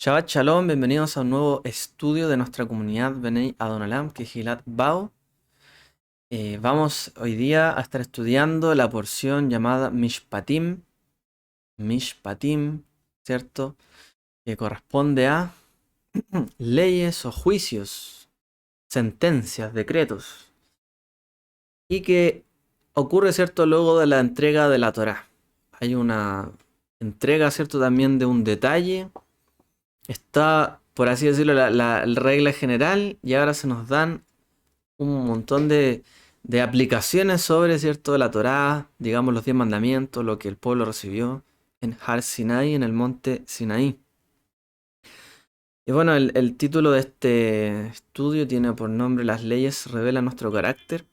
Shabbat Shalom, bienvenidos a un nuevo estudio de nuestra comunidad Benei Adonalam, que es Gilat Bao. Vamos hoy día a estar estudiando la porción llamada Mishpatim, ¿cierto? Que corresponde a leyes o juicios, sentencias, decretos, y que ocurre, ¿cierto?, luego de la entrega de la Torá. Hay una entrega, ¿cierto?, también de un detalle. Está, por así decirlo, la regla general, y ahora se nos dan un montón de aplicaciones sobre, ¿cierto?, la Torá, digamos los 10 mandamientos, lo que el pueblo recibió en Har Sinai, en el monte Sinaí. Y bueno, el título de este estudio tiene por nombre Las leyes revelan nuestro carácter.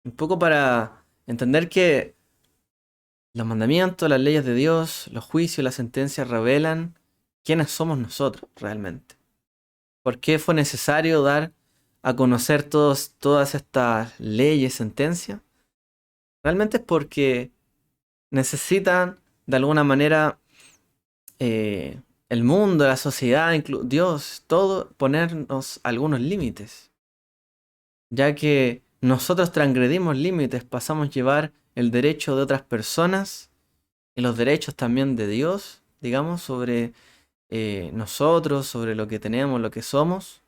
Un poco para entender que los mandamientos, las leyes de Dios, los juicios, las sentencias revelan quiénes somos nosotros realmente. ¿Por qué fue necesario dar a conocer todas estas leyes, sentencias? Realmente es porque necesitan, de alguna manera, el mundo, la sociedad, Dios, todo, ponernos algunos límites. Ya que nosotros transgredimos límites, pasamos a llevar el derecho de otras personas y los derechos también de Dios, digamos, sobre nosotros, sobre lo que tenemos, lo que somos.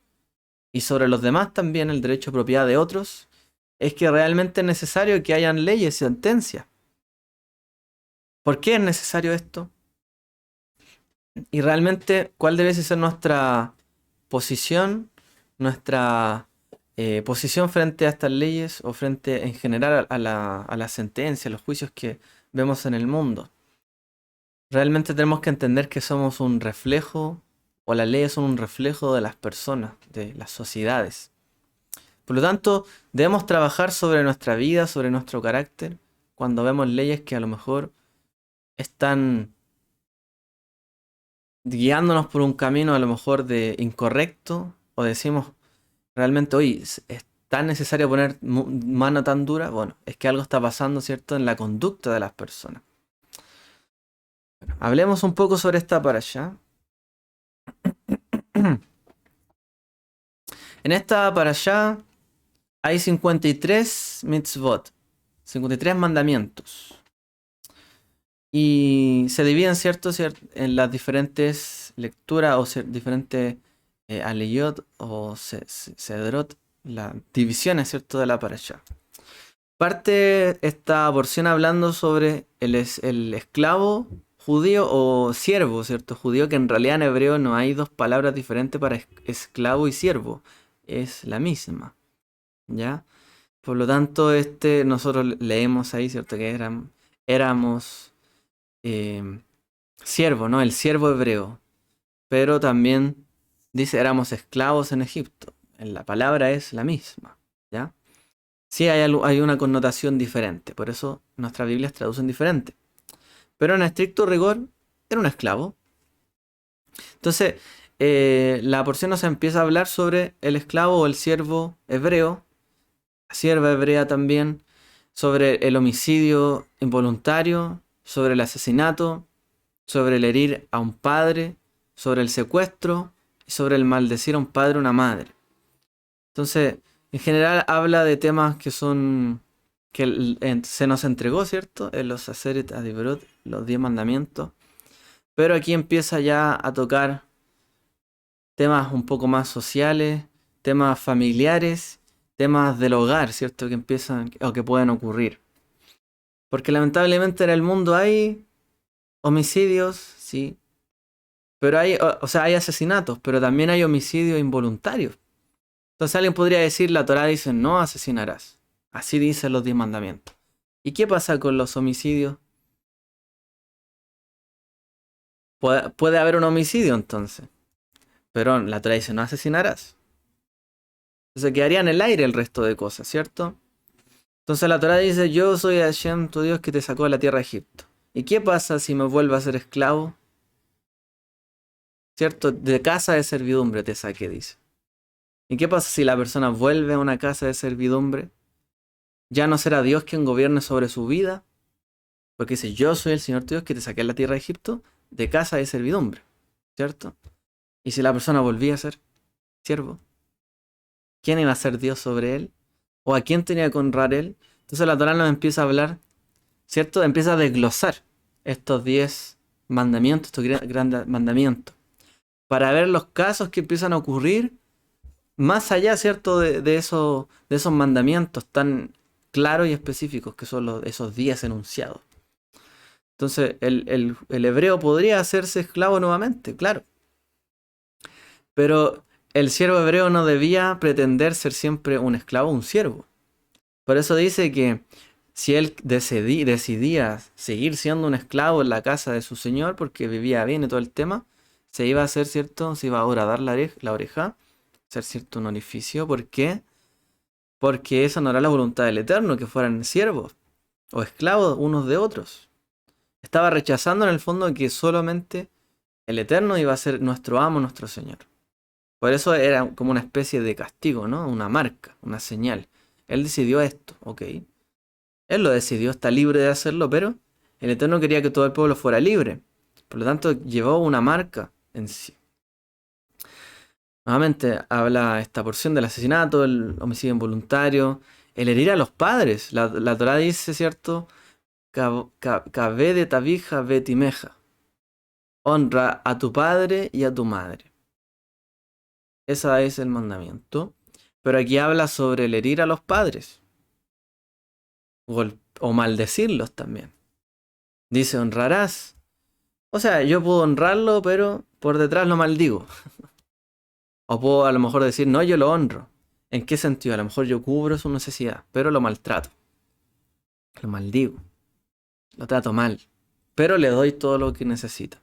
Y sobre los demás también el derecho de propiedad de otros, es que realmente es necesario que hayan leyes y sentencias. ¿Por qué es necesario esto? Y realmente, ¿cuál debe ser nuestra posición, nuestra posición frente a estas leyes o frente en general a la sentencia, a los juicios que vemos en el mundo? Realmente tenemos que entender que somos un reflejo, o las leyes son un reflejo de las personas, de las sociedades. Por lo tanto, debemos trabajar sobre nuestra vida, sobre nuestro carácter, cuando vemos leyes que a lo mejor están guiándonos por un camino a lo mejor de incorrecto, o decimos realmente, oye, ¿es tan necesario poner mano tan dura? Bueno, es que algo está pasando, ¿cierto?, en la conducta de las personas. Bueno, hablemos un poco sobre esta parashá. En esta parashá hay 53 mitzvot, 53 mandamientos. Y se dividen, ¿cierto?, en las diferentes lecturas o diferentes aliyot o sedrot, las divisiones, ¿cierto?, de la parashá. Parte esta porción hablando sobre el esclavo judío o siervo, ¿cierto?, judío, que en realidad en hebreo no hay dos palabras diferentes para esclavo y siervo, es la misma, ¿ya? Por lo tanto, nosotros leemos ahí, ¿cierto?, que éramos siervo, ¿no? El siervo hebreo. Pero también dice éramos esclavos en Egipto. La palabra es la misma, ¿ya? Sí hay una connotación diferente, por eso nuestras Biblias traducen diferente. Pero en estricto rigor, era un esclavo. Entonces, la porción nos empieza a hablar sobre el esclavo o el siervo hebreo, la sierva hebrea también, sobre el homicidio involuntario, sobre el asesinato, sobre el herir a un padre, sobre el secuestro y sobre el maldecir a un padre o una madre. Entonces, en general habla de temas que son que se nos entregó, ¿cierto?, en los Aseret Adibrot, los 10 mandamientos. Pero aquí empieza ya a tocar temas un poco más sociales, temas familiares, temas del hogar, ¿cierto?, que empiezan o que pueden ocurrir. Porque lamentablemente en el mundo hay homicidios, sí, pero hay asesinatos, pero también hay homicidios involuntarios. Entonces alguien podría decir, la Torá dice, no asesinarás. Así dicen los 10 mandamientos. ¿Y qué pasa con los homicidios? Puede haber un homicidio entonces, pero la Torá dice, no asesinarás. Entonces quedaría en el aire el resto de cosas, ¿cierto? Entonces la Torá dice, yo soy Hashem, tu Dios, que te sacó de la tierra de Egipto. ¿Y qué pasa si me vuelvo a ser esclavo? ¿Cierto? De casa de servidumbre te saqué, dice. ¿Y qué pasa si la persona vuelve a una casa de servidumbre? ¿Ya no será Dios quien gobierne sobre su vida? Porque dice, yo soy el Señor tu Dios que te saqué de la tierra de Egipto de casa de servidumbre, ¿cierto? ¿Y si la persona volvía a ser siervo? ¿Quién iba a ser Dios sobre él? ¿O a quién tenía que honrar él? Entonces la Torá nos empieza a hablar, ¿cierto? Empieza a desglosar estos 10 mandamientos, estos grandes mandamientos, para ver los casos que empiezan a ocurrir más allá, ¿cierto? De esos mandamientos tan claros y específicos que son esos 10 enunciados. Entonces el hebreo podría hacerse esclavo nuevamente, claro. Pero el siervo hebreo no debía pretender ser siempre un esclavo o un siervo. Por eso dice que si él decidía seguir siendo un esclavo en la casa de su señor, porque vivía bien y todo el tema, se iba a hacer, ¿cierto? Se iba a horadar la oreja, ser, ¿cierto? Un orificio. ¿Por qué? Porque esa no era la voluntad del Eterno, que fueran siervos o esclavos unos de otros. Estaba rechazando en el fondo que solamente el Eterno iba a ser nuestro amo, nuestro Señor. Por eso era como una especie de castigo, ¿no? Una marca, una señal. Él decidió esto, ok. Él lo decidió, está libre de hacerlo, pero el Eterno quería que todo el pueblo fuera libre. Por lo tanto, llevó una marca en sí. Nuevamente habla esta porción del asesinato, el homicidio involuntario, el herir a los padres. La Torá dice, ¿cierto? Cabé de tabija betimeja. Honra a tu padre y a tu madre. Ese es el mandamiento. Pero aquí habla sobre el herir a los padres. O maldecirlos también. Dice, honrarás. O sea, yo puedo honrarlo, pero por detrás lo maldigo. O puedo a lo mejor decir, no, yo lo honro. ¿En qué sentido? A lo mejor yo cubro su necesidad, pero lo maltrato. Lo maldigo. Lo trato mal. Pero le doy todo lo que necesita.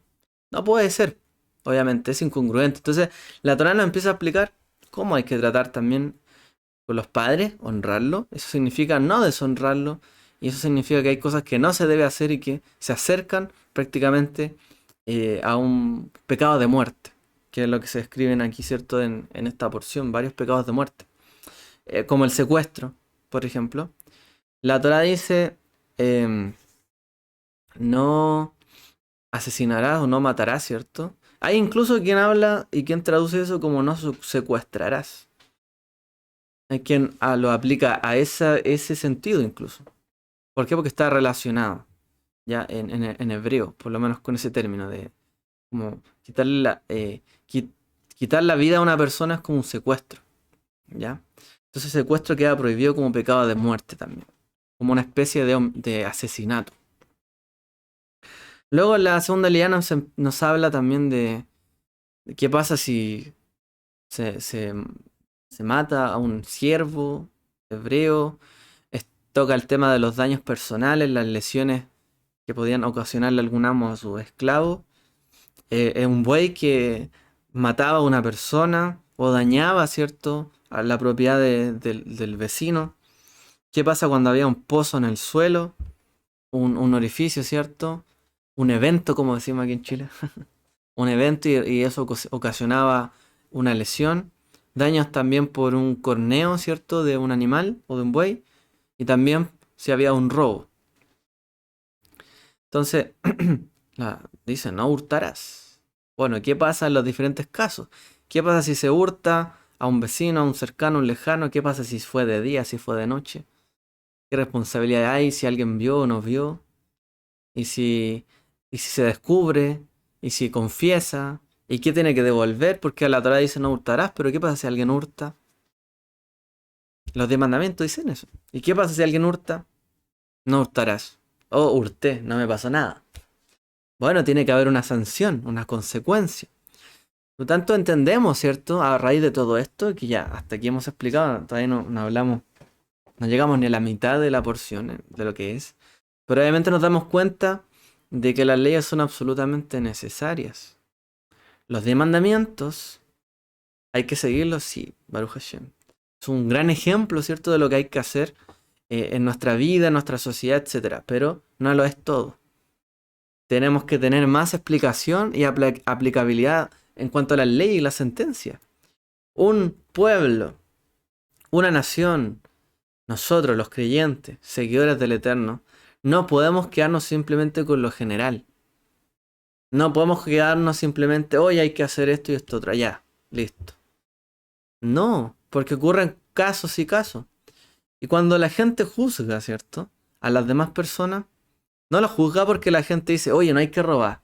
No puede ser. Obviamente es incongruente. Entonces la Torá nos empieza a explicar cómo hay que tratar también con los padres, honrarlo. Eso significa no deshonrarlo. Y eso significa que hay cosas que no se debe hacer y que se acercan prácticamente a un pecado de muerte. Que es lo que se describen aquí, ¿cierto? En esta porción, varios pecados de muerte. Como el secuestro, por ejemplo. La Torá dice, no asesinarás o no matarás, ¿cierto? Hay incluso quien habla y quien traduce eso como no secuestrarás. Hay quien lo aplica a ese sentido incluso. ¿Por qué? Porque está relacionado ya en hebreo, por lo menos con ese término de como quitar la vida a una persona es como un secuestro, ¿ya? Entonces el secuestro queda prohibido como pecado de muerte también, como una especie de asesinato. Luego la segunda liana nos habla también de qué pasa si se mata a un siervo hebreo. Toca el tema de los daños personales, las lesiones que podían ocasionarle algún amo a su esclavo. Es un buey que mataba a una persona o dañaba, ¿cierto?, a la propiedad del vecino. ¿Qué pasa cuando había un pozo en el suelo? Un orificio, ¿cierto? Un evento, como decimos aquí en Chile. Un evento y eso ocasionaba una lesión. Daños también por un corneo, ¿cierto? De un animal o de un buey. Y también si había un robo. Entonces, dice, no hurtarás. Bueno, ¿qué pasa en los diferentes casos? ¿Qué pasa si se hurta a un vecino, a un cercano, a un lejano? ¿Qué pasa si fue de día, si fue de noche? ¿Qué responsabilidad hay si alguien vio o no vio? ¿Y si se descubre? ¿Y si confiesa? ¿Y qué tiene que devolver? Porque la Torá dice no hurtarás, pero ¿qué pasa si alguien hurta? Los 10 mandamientos dicen eso. ¿Y qué pasa si alguien hurta? No hurtarás. Oh, hurté, no me pasó nada. Bueno, tiene que haber una sanción, una consecuencia. Por lo tanto, entendemos, ¿cierto? A raíz de todo esto, que ya hasta aquí hemos explicado, todavía no hablamos, no llegamos ni a la mitad de la porción de lo que es. Pero obviamente nos damos cuenta de que las leyes son absolutamente necesarias. Los 10 mandamientos hay que seguirlos, sí, Baruch Hashem. Es un gran ejemplo, ¿cierto?, de lo que hay que hacer en nuestra vida, en nuestra sociedad, etc. Pero no lo es todo. Tenemos que tener más explicación y aplicabilidad en cuanto a las leyes y las sentencias. Un pueblo, una nación, nosotros los creyentes, seguidores del Eterno, no podemos quedarnos simplemente con lo general. No podemos quedarnos simplemente, hoy hay que hacer esto y esto otro, ya, listo. No, porque ocurren casos y casos. Y cuando la gente juzga, ¿cierto? A las demás personas, no la juzga porque la gente dice, oye, no hay que robar.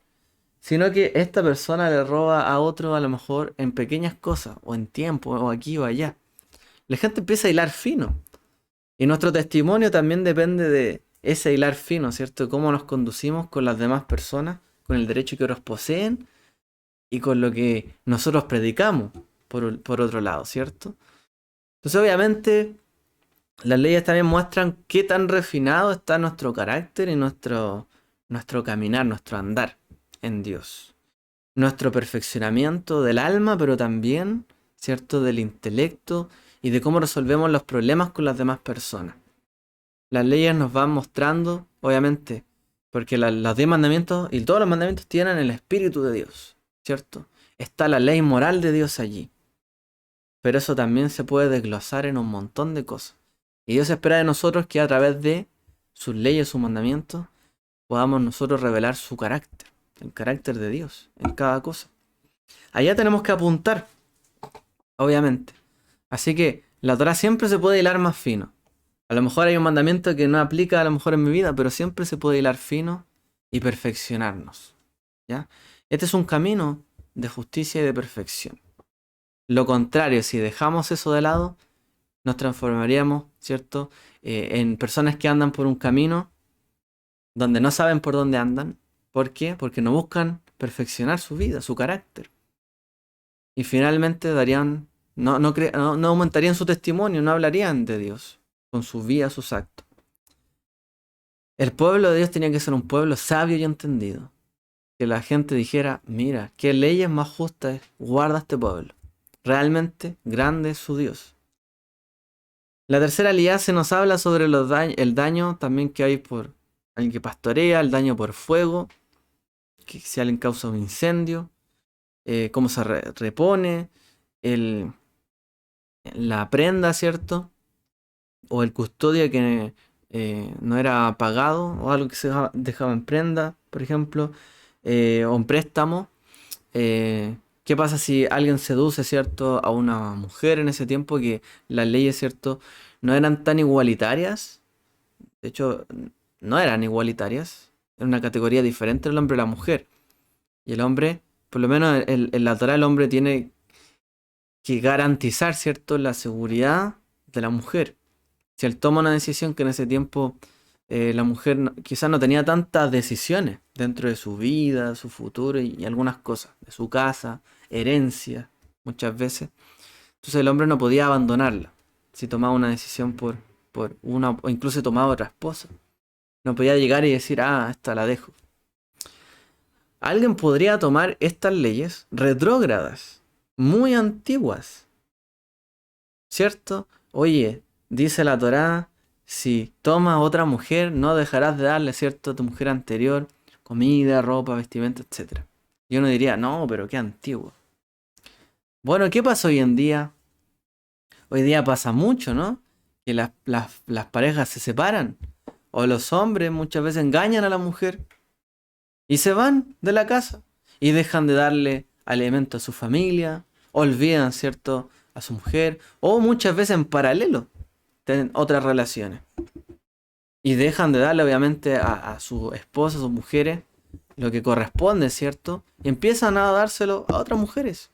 Sino que esta persona le roba a otro a lo mejor en pequeñas cosas, o en tiempo, o aquí o allá. La gente empieza a hilar fino. Y nuestro testimonio también depende de ese hilar fino, ¿cierto? Cómo nos conducimos con las demás personas, con el derecho que otros poseen y con lo que nosotros predicamos, por otro lado, ¿cierto? Entonces, obviamente, las leyes también muestran qué tan refinado está nuestro carácter y nuestro caminar, nuestro andar en Dios. Nuestro perfeccionamiento del alma, pero también, ¿cierto?, del intelecto y de cómo resolvemos los problemas con las demás personas. Las leyes nos van mostrando, obviamente, porque los 10 mandamientos y todos los mandamientos tienen el Espíritu de Dios, ¿cierto? Está la ley moral de Dios allí. Pero eso también se puede desglosar en un montón de cosas. Y Dios espera de nosotros que a través de sus leyes, sus mandamientos, podamos nosotros revelar su carácter, el carácter de Dios en cada cosa. Allá tenemos que apuntar, obviamente. Así que la Torah siempre se puede hilar más fino. A lo mejor hay un mandamiento que no aplica a lo mejor en mi vida, pero siempre se puede hilar fino y perfeccionarnos. ¿Ya? Este es un camino de justicia y de perfección. Lo contrario, si dejamos eso de lado, nos transformaríamos, ¿cierto? En personas que andan por un camino donde no saben por dónde andan. ¿Por qué? Porque no buscan perfeccionar su vida, su carácter. Y finalmente darían, no aumentarían su testimonio, no hablarían de Dios con sus vidas, sus actos. El pueblo de Dios tenía que ser un pueblo sabio y entendido. Que la gente dijera, mira, qué leyes más justas guarda este pueblo. Realmente grande es su Dios. La tercera liá se nos habla sobre el daño también que hay por alguien que pastorea, el daño por fuego, que si alguien causa un incendio, cómo se repone, el, la prenda, ¿cierto? O el custodio que no era pagado, o algo que se dejaba en prenda, por ejemplo, o en préstamo. ¿Qué pasa si alguien seduce, ¿cierto?, a una mujer en ese tiempo que las leyes, ¿cierto?, no eran tan igualitarias? De hecho, no eran igualitarias. Era una categoría diferente el hombre y la mujer. Y el hombre, por lo menos en la Torah, el hombre tiene que garantizar, ¿cierto?, la seguridad de la mujer. Si él toma una decisión que en ese tiempo la mujer quizás no tenía tantas decisiones dentro de su vida, su futuro y algunas cosas, de su casa, herencia, muchas veces. Entonces el hombre no podía abandonarla si tomaba una decisión por una, o incluso tomaba otra esposa. No podía llegar y decir, ah, esta la dejo. Alguien podría tomar estas leyes retrógradas, muy antiguas, ¿cierto? Oye, dice la Torá, si tomas otra mujer, no dejarás de darle, ¿cierto?, a tu mujer anterior comida, ropa, vestimenta, etc. Y uno diría, no, pero qué antiguo. Bueno, ¿qué pasa hoy en día? Hoy día pasa mucho, ¿no? Que las parejas se separan. O los hombres muchas veces engañan a la mujer y se van de la casa y dejan de darle alimento a su familia, olvidan, ¿cierto?, a su mujer, o muchas veces en paralelo tienen otras relaciones. Y dejan de darle, obviamente, a su esposa, a sus mujeres, lo que corresponde, ¿cierto? Y empiezan a dárselo a otras mujeres.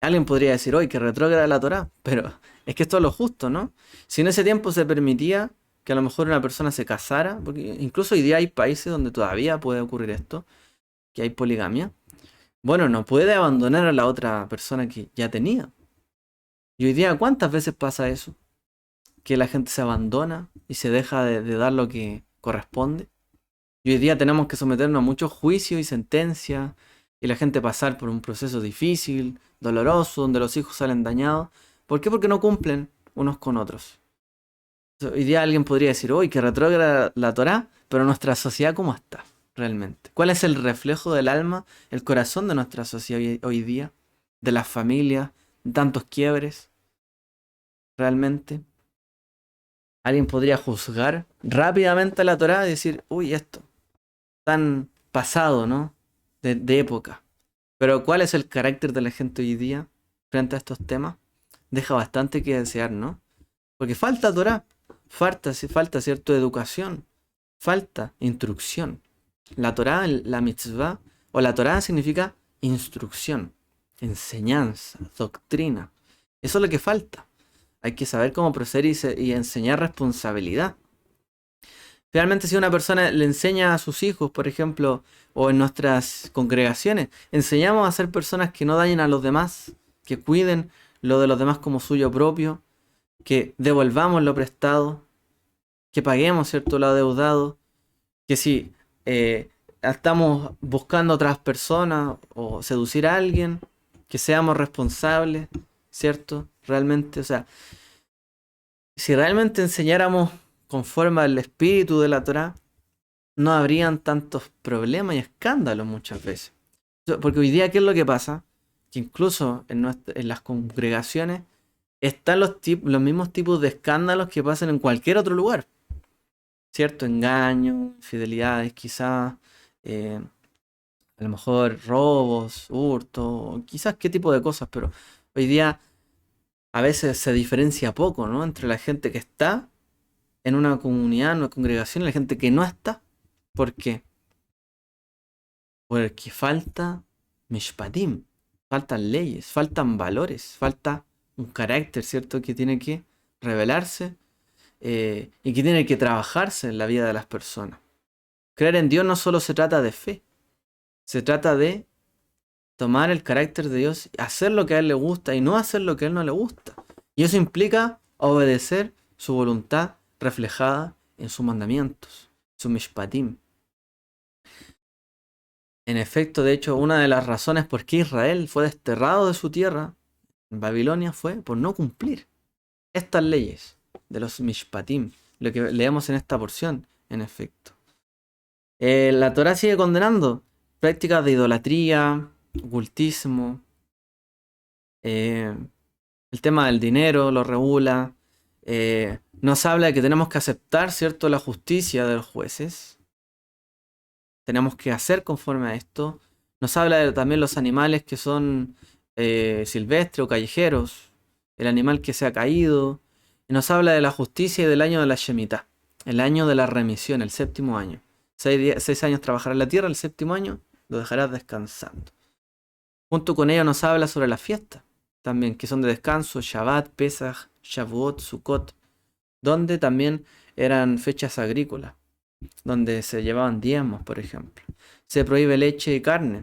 Alguien podría decir, hoy que retrógrada la Torá, pero es que esto es lo justo, ¿no? Si en ese tiempo se permitía que a lo mejor una persona se casara, porque incluso hoy día hay países donde todavía puede ocurrir esto, que hay poligamia, bueno, no puede abandonar a la otra persona que ya tenía. Y hoy día, ¿cuántas veces pasa eso? Que la gente se abandona y se deja de dar lo que corresponde. Y hoy día tenemos que someternos a muchos juicios y sentencias, y la gente pasar por un proceso difícil, doloroso, donde los hijos salen dañados. ¿Por qué? Porque no cumplen unos con otros. Hoy día alguien podría decir, uy, que retrógrada la Torá, pero nuestra sociedad, ¿cómo está realmente? ¿Cuál es el reflejo del alma, el corazón de nuestra sociedad hoy día? De las familias, tantos quiebres, realmente. Alguien podría juzgar rápidamente a la Torá y decir, uy, esto, tan pasado, ¿no? de época. Pero ¿cuál es el carácter de la gente hoy día frente a estos temas? Deja bastante que desear, ¿no? Porque falta Torah, falta cierta educación, falta instrucción. La Torah, la mitzvah, o la Torah significa instrucción, enseñanza, doctrina. Eso es lo que falta. Hay que saber cómo proceder y enseñar responsabilidad. Realmente si una persona le enseña a sus hijos, por ejemplo, o en nuestras congregaciones, enseñamos a ser personas que no dañen a los demás, que cuiden lo de los demás como suyo propio, que devolvamos lo prestado, que paguemos, ¿cierto?, lo adeudado, que si estamos buscando a otras personas o seducir a alguien, que seamos responsables, ¿cierto? Realmente, o sea, si realmente enseñáramos conforme al espíritu de la Torá, no habrían tantos problemas y escándalos muchas veces. Porque hoy día, ¿qué es lo que pasa? Que incluso en las congregaciones están los mismos tipos de escándalos que pasan en cualquier otro lugar. ¿Cierto? Engaños, infidelidades, quizás, a lo mejor robos, hurtos, quizás qué tipo de cosas, pero hoy día a veces se diferencia poco, ¿no? Entre la gente que está en una comunidad, en una congregación, y la gente que no está. ¿Por qué? Porque falta mishpatim, faltan leyes, faltan valores, falta un carácter, ¿cierto? Que tiene que revelarse y que tiene que trabajarse en la vida de las personas. Creer en Dios no solo se trata de fe, se trata de tomar el carácter de Dios, hacer lo que a Él le gusta y no hacer lo que a Él no le gusta. Y eso implica obedecer su voluntad reflejada en sus mandamientos, su mishpatim. En efecto, de hecho, una de las razones por qué Israel fue desterrado de su tierra, en Babilonia, fue por no cumplir estas leyes de los mishpatim, lo que leemos en esta porción, en efecto. La Torá sigue condenando prácticas de idolatría, ocultismo, el tema del dinero lo regula, nos habla de que tenemos que aceptar, ¿cierto?, la justicia de los jueces, tenemos que hacer conforme a esto. Nos habla de también los animales que son silvestres o callejeros, el animal que se ha caído. Y nos habla de la justicia y del año de la Shemitah, el año de la remisión, el séptimo año. 6 años trabajarás en la tierra, el séptimo año lo dejarás descansando. Junto con ello nos habla sobre las fiestas, también, que son de descanso, Shabbat, Pesach, Shavuot, Sukkot, donde también eran fechas agrícolas, donde se llevaban diezmos, por ejemplo. Se prohíbe leche y carne.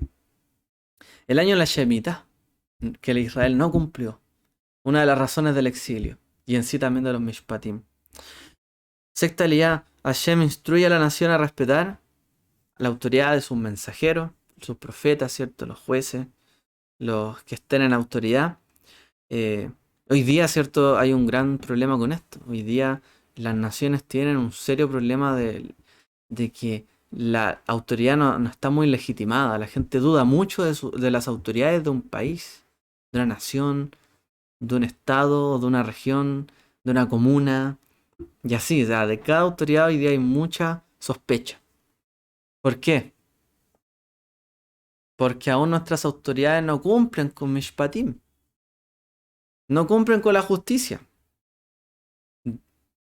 El año de la Shemitah, que el Israel no cumplió, una de las razones del exilio, y en sí también de los Mishpatim. Sexta Eliyá, Hashem instruye a la nación a respetar la autoridad de sus mensajeros, sus profetas, ¿cierto?, los jueces, los que estén en autoridad. Hoy día, ¿cierto?, hay un gran problema con esto. Hoy día las naciones tienen un serio problema de que la autoridad no está muy legitimada. La gente duda mucho de las autoridades de un país, de una nación, de un estado, de una región, de una comuna, y así. O sea, de cada autoridad hoy día hay mucha sospecha. ¿Por qué? Porque aún nuestras autoridades no cumplen con Mishpatim. No cumplen con la justicia.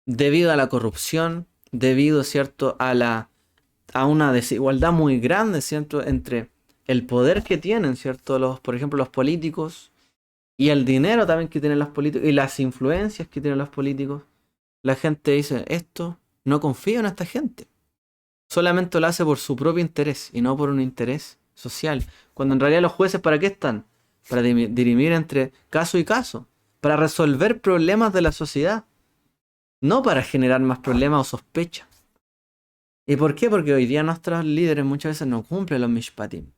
Debido a la corrupción, debido, ¿cierto?, a una desigualdad muy grande, ¿cierto?, entre el poder que tienen, ¿cierto?, por ejemplo, los políticos, y el dinero también que tienen los políticos, y las influencias que tienen los políticos. La gente dice, esto, no confío en esta gente. Solamente lo hace por su propio interés, y no por un interés social. Cuando en realidad los jueces, ¿para qué están? Para dirimir entre caso y caso, para resolver problemas de la sociedad, no para generar más problemas o sospechas. ¿Y por qué? Porque hoy día nuestros líderes muchas veces no cumplen los mishpatim.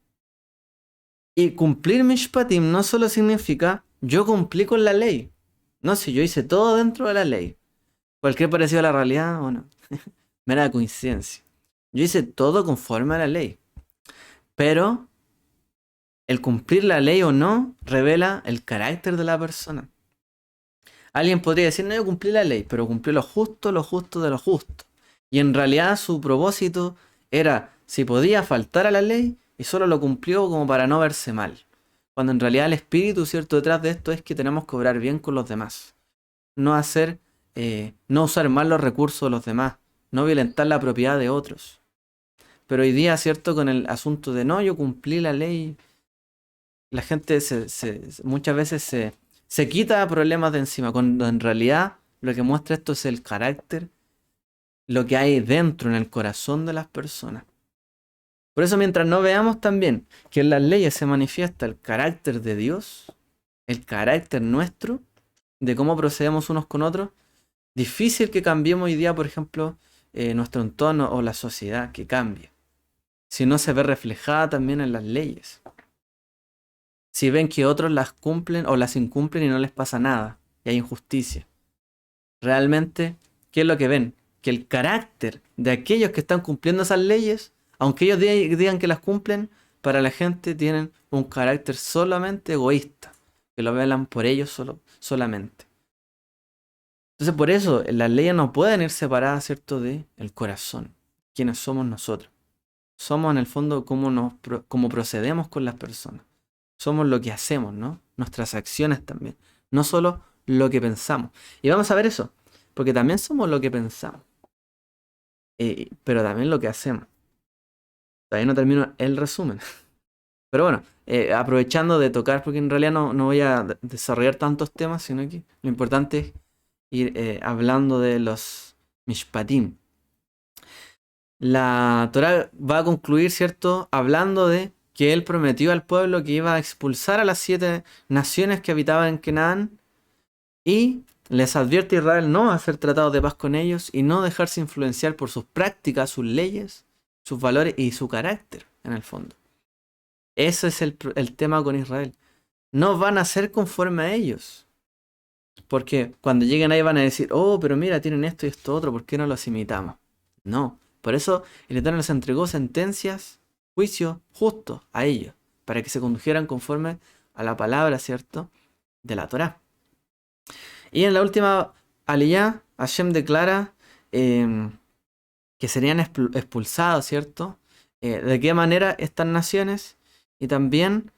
Y cumplir mishpatim no solo significa yo cumplí con la ley. No, si yo hice todo dentro de la ley. Cualquier parecido a la realidad, bueno, mera coincidencia. Yo hice todo conforme a la ley. Pero el cumplir la ley o no revela el carácter de la persona. Alguien podría decir, no, yo cumplí la ley, pero cumplió lo justo de lo justo. Y en realidad su propósito era, si podía faltar a la ley, y solo lo cumplió como para no verse mal. Cuando en realidad el espíritu, ¿cierto?, detrás de esto es que tenemos que obrar bien con los demás. No usar mal los recursos de los demás, no violentar la propiedad de otros. Pero hoy día, ¿cierto?, con el asunto de no, yo cumplí la ley, la gente muchas veces se quita problemas de encima, cuando en realidad lo que muestra esto es el carácter, lo que hay dentro, en el corazón de las personas. Por eso mientras no veamos también que en las leyes se manifiesta el carácter de Dios, el carácter nuestro, de cómo procedemos unos con otros, difícil que cambiemos hoy día, por ejemplo, nuestro entorno o la sociedad, que cambie. Si no se ve reflejada también en las leyes. Si ven que otros las cumplen o las incumplen y no les pasa nada, y hay injusticia. Realmente, ¿qué es lo que ven? Que el carácter de aquellos que están cumpliendo esas leyes, aunque ellos digan que las cumplen, para la gente tienen un carácter solamente egoísta, que lo velan por ellos solamente. Entonces por eso las leyes no pueden ir separadas, ¿cierto?, del corazón, quienes somos nosotros. Somos en el fondo cómo procedemos con las personas. Somos lo que hacemos, ¿no? Nuestras acciones también. No solo lo que pensamos. Y vamos a ver eso, porque también somos lo que pensamos. Pero también lo que hacemos. Todavía no termino el resumen. Pero bueno, aprovechando de tocar, porque en realidad no voy a desarrollar tantos temas, sino que lo importante es ir hablando de los mishpatim. La Torá va a concluir, ¿cierto?, hablando de que él prometió al pueblo que iba a expulsar a las 7 naciones que habitaban en Canaán y les advierte a Israel no hacer tratados de paz con ellos y no dejarse influenciar por sus prácticas, sus leyes, sus valores y su carácter, en el fondo. Ese es el tema con Israel. No van a ser conforme a ellos. Porque cuando lleguen ahí van a decir, oh, pero mira, tienen esto y esto otro, ¿por qué no los imitamos? No. Por eso el Eterno les entregó sentencias, juicios justos a ellos, para que se condujeran conforme a la palabra, ¿cierto?, de la Torá. Y en la última aliyá, Hashem declara que serían expulsados, ¿cierto? ¿De qué manera estas naciones? Y también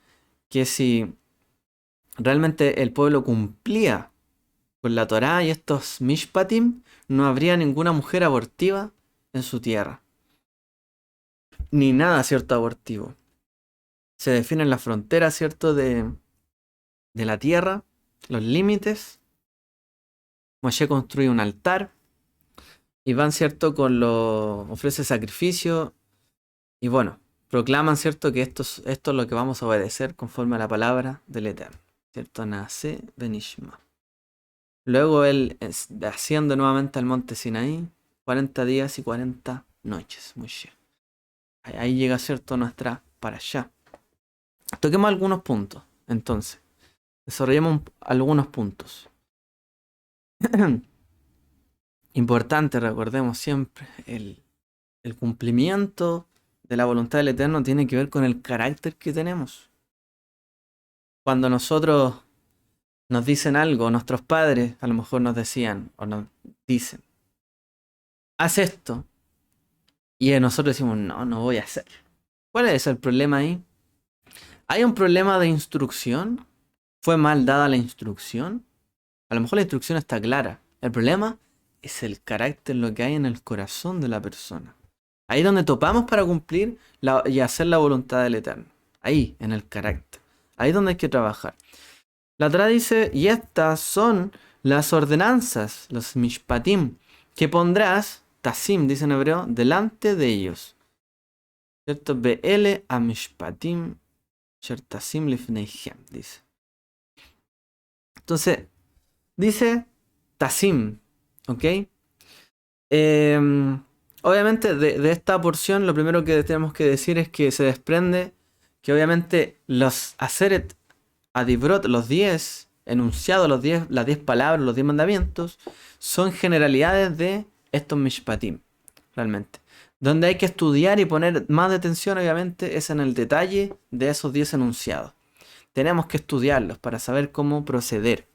que si realmente el pueblo cumplía con la Torá y estos mishpatim, no habría ninguna mujer abortiva en su tierra. Ni nada, ¿cierto?, abortivo. Se definen las fronteras, ¿cierto?, de la tierra, los límites. Moshe construye un altar y van, ¿cierto?, ofrece sacrificio y bueno, proclaman, ¿cierto?, que esto es lo que vamos a obedecer conforme a la palabra del Eterno, ¿cierto? Naase benishma. Luego él asciende nuevamente al monte Sinaí, 40 días y 40 noches. Moshe. Ahí llega, ¿cierto?, nuestra para allá. Toquemos algunos puntos, entonces. Desarrollemos algunos puntos. Importante, recordemos siempre, el cumplimiento de la voluntad del Eterno tiene que ver con el carácter que tenemos. Cuando nosotros nos dicen algo, nuestros padres a lo mejor nos decían o nos dicen, haz esto, y nosotros decimos, no voy a hacer. ¿Cuál es el problema ahí? ¿Hay un problema de instrucción? ¿Fue mal dada la instrucción? A lo mejor la instrucción está clara. El problema es el carácter, lo que hay en el corazón de la persona. Ahí es donde topamos para cumplir y hacer la voluntad del Eterno. Ahí, en el carácter. Ahí es donde hay que trabajar. La Torá dice, y estas son las ordenanzas, los mishpatim, que pondrás, tasim, dice en hebreo, delante de ellos. ¿Cierto? Be'ele a mishpatim, tasim lifneihem, dice. Entonces, dice tasim, ¿ok? Obviamente de esta porción lo primero que tenemos que decir es que se desprende que obviamente los aseret adibrot, los 10 enunciados, las 10 palabras, los 10 mandamientos, son generalidades de estos mishpatim, realmente. Donde hay que estudiar y poner más atención, obviamente, es en el detalle de esos 10 enunciados. Tenemos que estudiarlos para saber cómo proceder.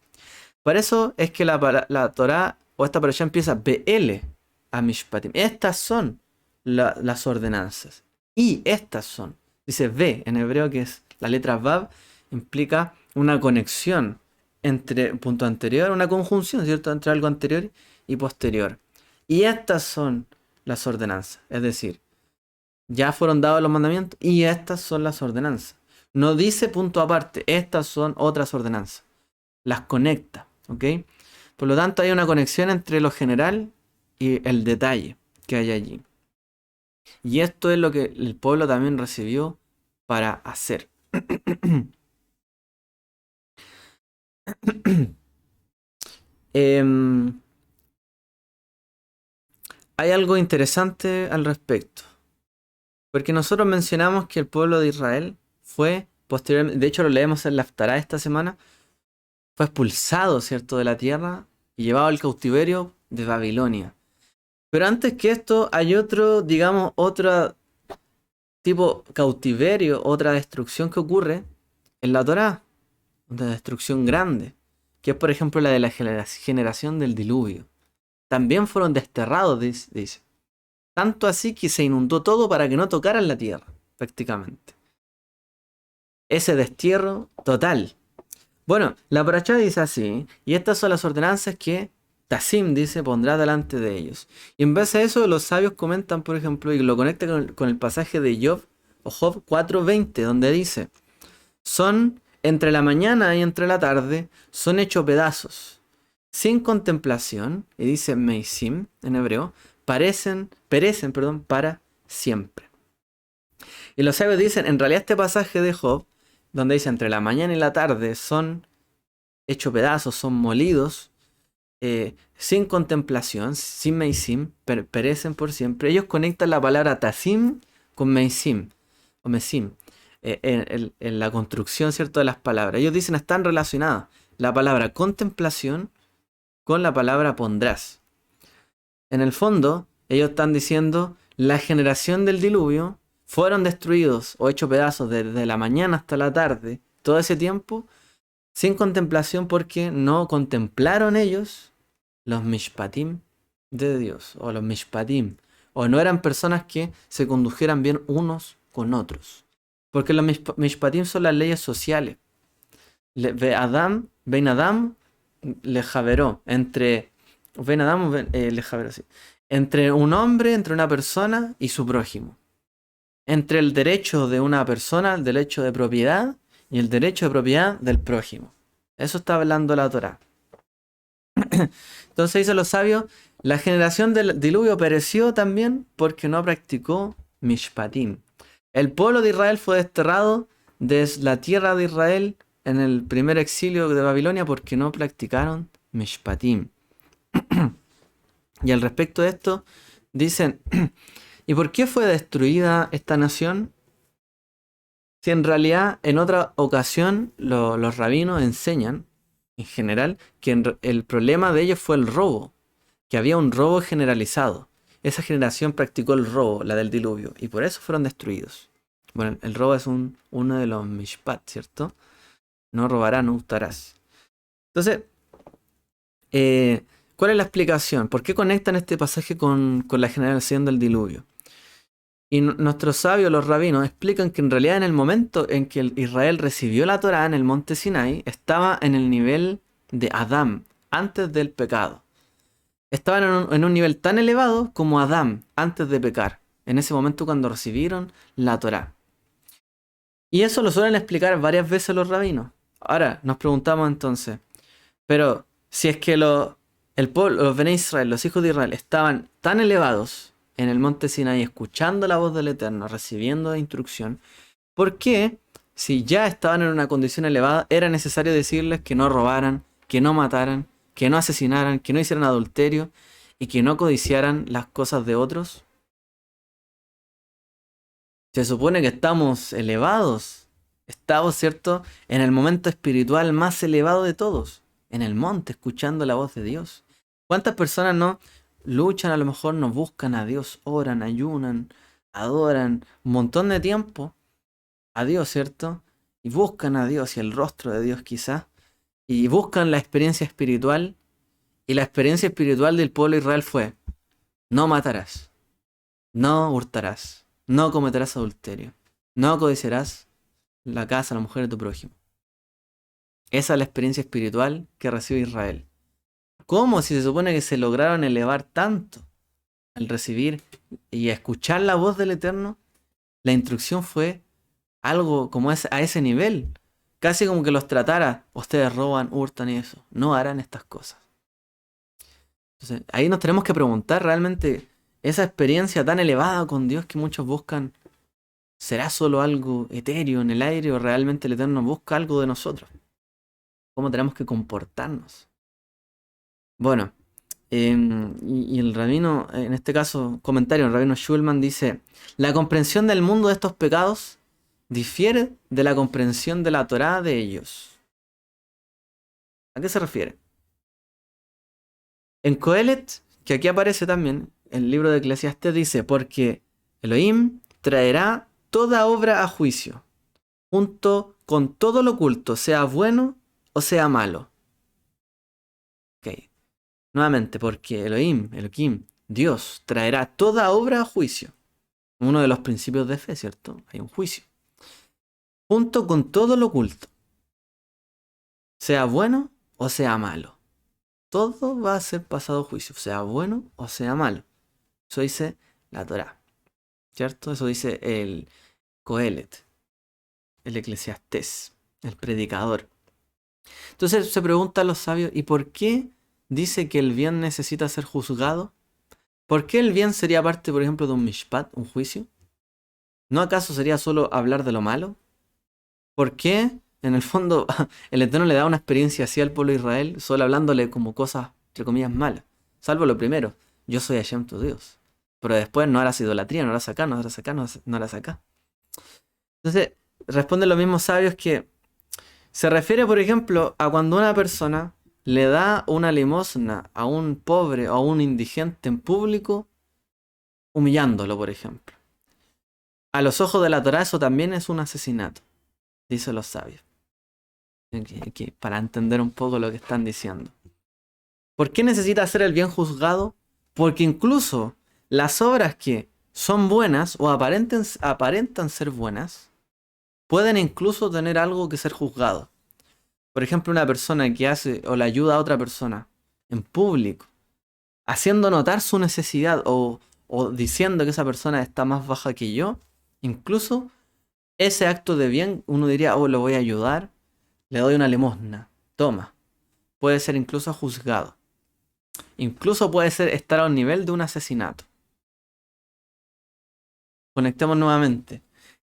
Por eso es que la Torá o esta parasha empieza Be'ele a Mishpatim. Estas son las ordenanzas. Y estas son. Dice ve en hebreo, que es la letra Vav, implica una conexión entre un punto anterior, una conjunción, ¿cierto? Entre algo anterior y posterior. Y estas son las ordenanzas. Es decir, ya fueron dados los mandamientos y estas son las ordenanzas. No dice punto aparte, estas son otras ordenanzas. Las conecta, ¿ok? Por lo tanto, hay una conexión entre lo general y el detalle que hay allí. Y esto es lo que el pueblo también recibió para hacer. Em, Hay algo interesante al respecto. Porque nosotros mencionamos que el pueblo de Israel fue posteriormente, de hecho lo leemos en la Haftará esta semana, fue expulsado, ¿cierto?, de la tierra y llevado al cautiverio de Babilonia. Pero antes que esto hay otro, digamos, otro tipo cautiverio, otra destrucción que ocurre en la Torá, una destrucción grande, que es por ejemplo la de la generación del diluvio. También fueron desterrados, dice. Tanto así que se inundó todo para que no tocaran la tierra, prácticamente. Ese destierro total. Bueno, la parashá dice así, y estas son las ordenanzas que Tassim dice pondrá delante de ellos. Y en base a eso los sabios comentan, por ejemplo, y lo conectan con el pasaje de Job, o Job 4:20, donde dice, son entre la mañana y entre la tarde, son hechos pedazos, sin contemplación, y dice Meisim en hebreo, perecen, para siempre. Y los sabios dicen, en realidad este pasaje de Job, donde dice entre la mañana y la tarde son hechos pedazos, son molidos, sin contemplación, sin meisim, perecen por siempre. Ellos conectan la palabra tasim con meisim, o mesim, en la construcción, ¿cierto?, de las palabras. Ellos dicen, están relacionadas la palabra contemplación con la palabra pondrás. En el fondo, ellos están diciendo, la generación del diluvio fueron destruidos o hechos pedazos desde la mañana hasta la tarde, todo ese tiempo, sin contemplación porque no contemplaron ellos los mishpatim de Dios, o los mishpatim, o no eran personas que se condujeran bien unos con otros. Porque los mishpatim son las leyes sociales. Ben Adam le javeró, entre entre un hombre, entre una persona y su prójimo. Entre el derecho de una persona, el derecho de propiedad y el derecho de propiedad del prójimo. Eso está hablando la Torá. Entonces dicen los sabios, la generación del diluvio pereció también porque no practicó mishpatim. El pueblo de Israel fue desterrado desde la tierra de Israel en el primer exilio de Babilonia porque no practicaron mishpatim. Y al respecto de esto, dicen, ¿y por qué fue destruida esta nación? Si en realidad en otra ocasión los rabinos enseñan, en general, que el problema de ellos fue el robo, que había un robo generalizado. Esa generación practicó el robo, la del diluvio, y por eso fueron destruidos. Bueno, el robo es uno de los mishpat, ¿cierto? No robarás, no hurtarás. Entonces, ¿cuál es la explicación? ¿Por qué conectan este pasaje con la generación del diluvio? Y nuestros sabios, los rabinos, explican que en realidad en el momento en que Israel recibió la Torá en el monte Sinai, estaba en el nivel de Adán, antes del pecado. Estaban en un nivel tan elevado como Adán, antes de pecar, en ese momento cuando recibieron la Torá. Y eso lo suelen explicar varias veces los rabinos. Ahora, nos preguntamos entonces, pero si es que los Bene Israel, los hijos de Israel, estaban tan elevados en el monte Sinai, escuchando la voz del Eterno, recibiendo instrucción, ¿por qué, si ya estaban en una condición elevada, era necesario decirles que no robaran, que no mataran, que no asesinaran, que no hicieran adulterio y que no codiciaran las cosas de otros? Se supone que estamos elevados, estamos, ¿cierto?, en el momento espiritual más elevado de todos, en el monte, escuchando la voz de Dios. ¿Cuántas personas no luchan, a lo mejor no buscan a Dios, oran, ayunan, adoran un montón de tiempo a Dios, ¿cierto? Y buscan a Dios y el rostro de Dios quizás, y buscan la experiencia espiritual, y la experiencia espiritual del pueblo de Israel fue, no matarás, no hurtarás, no cometerás adulterio. No codiciarás la casa, la mujer de tu prójimo. Esa es la experiencia espiritual que recibe Israel. ¿Cómo? Si se supone que se lograron elevar tanto al recibir y escuchar la voz del Eterno, la instrucción fue algo como a ese nivel. Casi como que los tratara, ustedes roban, hurtan y eso. No harán estas cosas. Entonces, ahí nos tenemos que preguntar realmente esa experiencia tan elevada con Dios que muchos buscan, ¿será solo algo etéreo en el aire o realmente el Eterno busca algo de nosotros? ¿Cómo tenemos que comportarnos? Bueno, y el rabino, en este caso, comentario, el rabino Schulman dice, la comprensión del mundo de estos pecados difiere de la comprensión de la Torá de ellos. ¿A qué se refiere? En Coelet, que aquí aparece también, el libro de Eclesiastés dice, porque Elohim traerá toda obra a juicio, junto con todo lo oculto, sea bueno o sea malo. Ok. Nuevamente, porque Elohim, Dios, traerá toda obra a juicio. Uno de los principios de fe, ¿cierto? Hay un juicio. Junto con todo lo oculto, sea bueno o sea malo. Todo va a ser pasado a juicio, sea bueno o sea malo. Eso dice la Torá, ¿cierto? Eso dice el Coelet, el Eclesiastés, el predicador. Entonces se preguntan los sabios, ¿y por qué dice que el bien necesita ser juzgado? ¿Por qué el bien sería parte, por ejemplo, de un mishpat, un juicio? ¿No acaso sería solo hablar de lo malo? ¿Por qué, en el fondo, el Eterno le da una experiencia así al pueblo de Israel, solo hablándole como cosas, entre comillas, malas? Salvo lo primero, yo soy Hashem tu Dios. Pero después no harás idolatría, no harás acá, no harás acá, no harás acá. Entonces, responden los mismos sabios que se refiere, por ejemplo, a cuando una persona le da una limosna a un pobre o a un indigente en público, humillándolo, por ejemplo. A los ojos de la Torá eso también es un asesinato, dicen los sabios. Para entender un poco lo que están diciendo. ¿Por qué necesita ser el bien juzgado? Porque incluso las obras que son buenas o aparentan ser buenas, pueden incluso tener algo que ser juzgado. Por ejemplo, una persona que hace o le ayuda a otra persona en público, haciendo notar su necesidad o diciendo que esa persona está más baja que yo, incluso ese acto de bien, uno diría, oh, lo voy a ayudar, le doy una limosna, toma. Puede ser incluso juzgado. Incluso puede ser estar a un nivel de un asesinato. Conectemos nuevamente.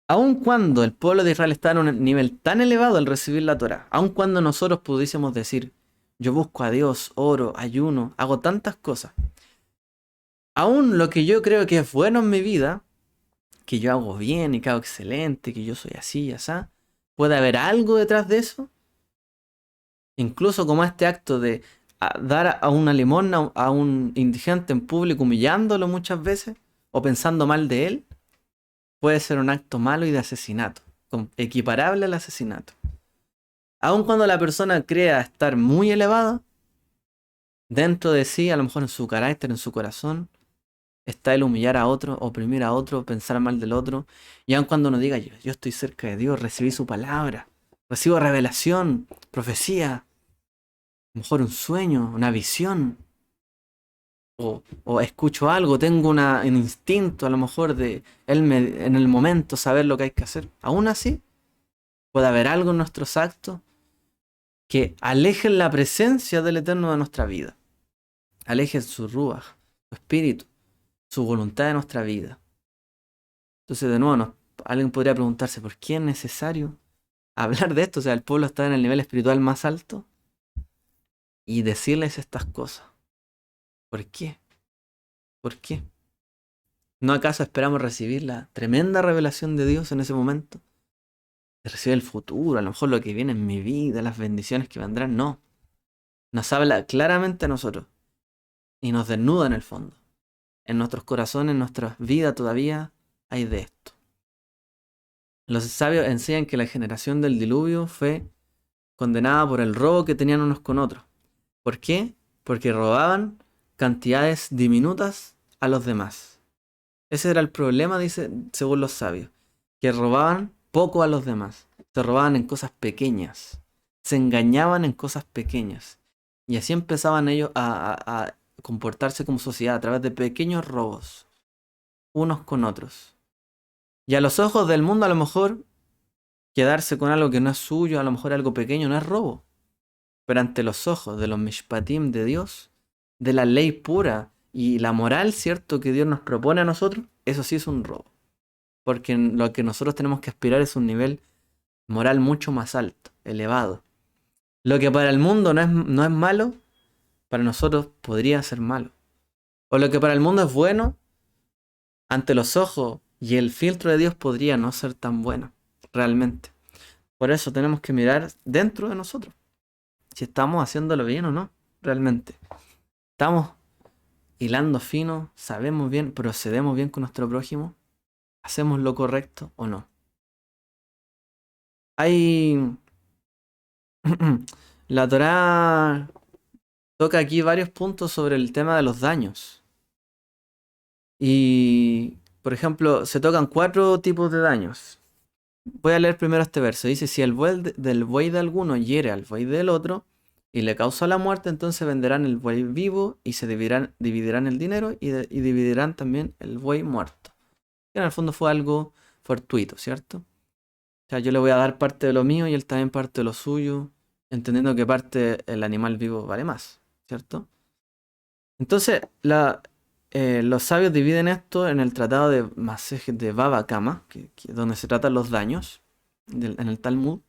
Aun cuando el pueblo de Israel está en un nivel tan elevado al recibir la Torah, aun cuando nosotros pudiésemos decir, yo busco a Dios, oro, ayuno, hago tantas cosas, aún lo que yo creo que es bueno en mi vida, que yo hago bien y que hago excelente, que yo soy así y así, puede haber algo detrás de eso, incluso como este acto de dar a una limosna a un indigente en público humillándolo muchas veces o pensando mal de él, puede ser un acto malo y de asesinato, equiparable al asesinato. Aun cuando la persona crea estar muy elevada, dentro de sí, a lo mejor en su carácter, en su corazón, está el humillar a otro, oprimir a otro, pensar mal del otro. Y aun cuando uno diga, yo estoy cerca de Dios, recibí su palabra, recibo revelación, profecía, a lo mejor un sueño, una visión, o escucho algo, tengo un instinto a lo mejor de en el momento saber lo que hay que hacer. Aún así, puede haber algo en nuestros actos que alejen la presencia del Eterno de nuestra vida. Alejen su ruaj, su espíritu, su voluntad de nuestra vida. Entonces, de nuevo, alguien podría preguntarse, ¿por qué es necesario hablar de esto? O sea, el pueblo está en el nivel espiritual más alto y decirles estas cosas. ¿Por qué? ¿Por qué? ¿No acaso esperamos recibir la tremenda revelación de Dios en ese momento? De recibir el futuro, a lo mejor lo que viene en mi vida, las bendiciones que vendrán. No. Nos habla claramente a nosotros y nos desnuda en el fondo. En nuestros corazones, en nuestras vidas todavía hay de esto. Los sabios enseñan que la generación del diluvio fue condenada por el robo que tenían unos con otros. ¿Por qué? Porque robaban cantidades diminutas a los demás. Ese era el problema, dice, según los sabios. que robaban poco a los demás. Se robaban en cosas pequeñas. Se engañaban en cosas pequeñas. Y así empezaban ellos a comportarse como sociedad a través de pequeños robos, unos con otros. Y a los ojos del mundo a lo mejor quedarse con algo que no es suyo, a lo mejor algo pequeño, no es robo. Pero ante los ojos de los mishpatim de Dios, de la ley pura y la moral, ¿cierto?, que Dios nos propone a nosotros, eso sí es un robo. Porque lo que nosotros tenemos que aspirar es un nivel moral mucho más alto, elevado. Lo que para el mundo no es malo, para nosotros podría ser malo. O lo que para el mundo es bueno, ante los ojos y el filtro de Dios podría no ser tan bueno, realmente. Por eso tenemos que mirar dentro de nosotros, si estamos haciéndolo bien o no, realmente. Estamos hilando fino, sabemos bien, procedemos bien con nuestro prójimo, hacemos lo correcto o no. Hay... La Torá toca aquí varios puntos sobre el tema de los daños. Y, por ejemplo, se tocan 4 tipos de daños. Voy a leer primero este verso. Dice, si el del buey de alguno hiere al buey del otro y le causa la muerte, entonces venderán el buey vivo y se dividirán el dinero y dividirán también el buey muerto. Que en el fondo fue algo fortuito, ¿cierto? O sea, yo le voy a dar parte de lo mío y él también parte de lo suyo, entendiendo que parte el animal vivo vale más, ¿cierto? Entonces, los sabios dividen esto en el tratado de Masej de Baba Kama, donde se tratan los daños, en el Talmud.